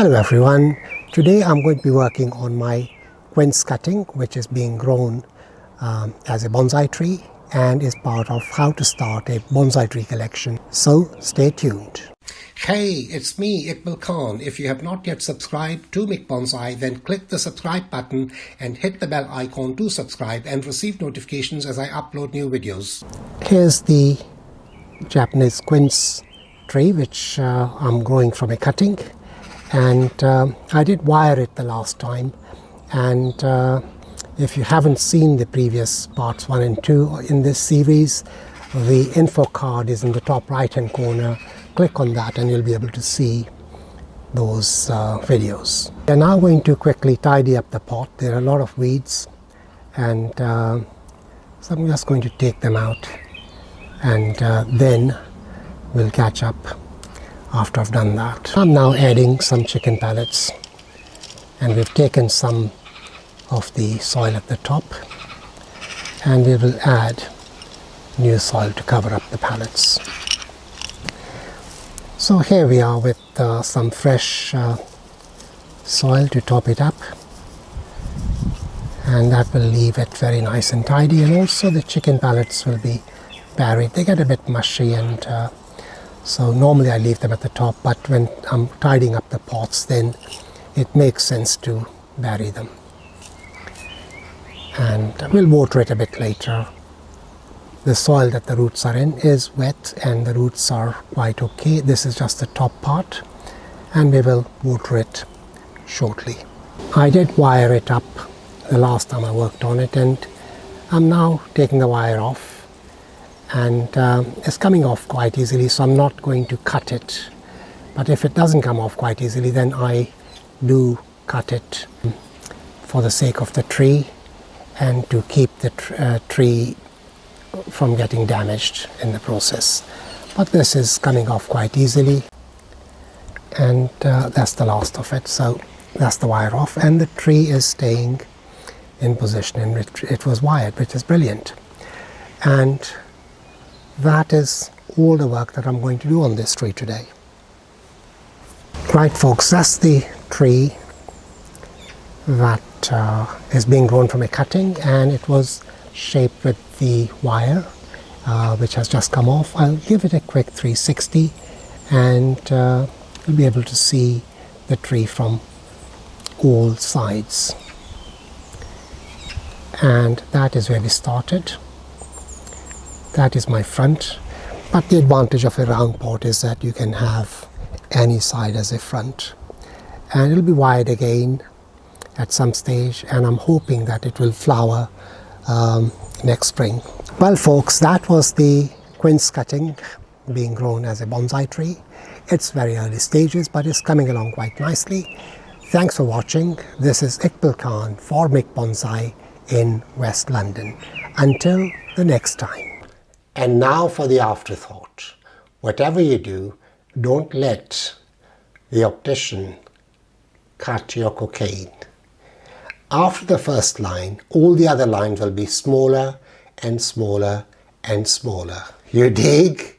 Hello everyone, today I'm going to be working on my quince cutting, which is being grown as a bonsai tree and is part of how to start a bonsai tree collection. So stay tuned. Hey, it's me, Iqbal Khan. If you have not yet subscribed to mikbonsai, then click the subscribe button and hit the bell icon to subscribe and receive notifications as I upload new videos. Here's the Japanese quince tree which I'm growing from a cutting. And I did wire it the last time, and if you haven't seen the previous parts 1 and 2 in this series, the info card is in the top right hand corner. Click on that and you'll be able to see those videos. We're now going to quickly tidy up the pot. There are a lot of weeds, and so I'm just going to take them out, and then we'll catch up after I've done that. I'm now adding some chicken pellets, and we've taken some of the soil at the top, and we will add new soil to cover up the pellets. So here we are with some fresh soil to top it up, and that will leave it very nice and tidy. And also the chicken pellets will be buried. They get a bit mushy, and so normally I leave them at the top, but when I'm tidying up the pots, then it makes sense to bury them. And we'll water it a bit later. The soil that the roots are in is wet and the roots are quite okay. This is just the top part, and we will water it shortly. I did wire it up the last time I worked on it, and I'm now taking the wire off. And it's coming off quite easily, so I'm not going to cut it. But if it doesn't come off quite easily, then I do cut it for the sake of the tree and to keep the tree from getting damaged in the process. But this is coming off quite easily, and that's the last of it. So that's the wire off, and the tree is staying in position in which it was wired, which is brilliant. And that is all the work that I'm going to do on this tree today. Right folks, that's the tree that is being grown from a cutting, and it was shaped with the wire which has just come off. I'll give it a quick 360, and you'll be able to see the tree from all sides. And that is where we started. That is my front, but the advantage of a round pot is that you can have any side as a front, and it'll be wired again at some stage, and I'm hoping that it will flower next spring. Well folks, that was the quince cutting being grown as a bonsai tree. It's very early stages, but it's coming along quite nicely. Thanks for watching. This is Iqbal Khan for mikbonsai in West London. Until the next time. And now for the afterthought. Whatever you do, don't let the optician cut your cocaine. After the first line, all the other lines will be smaller and smaller and smaller. You dig?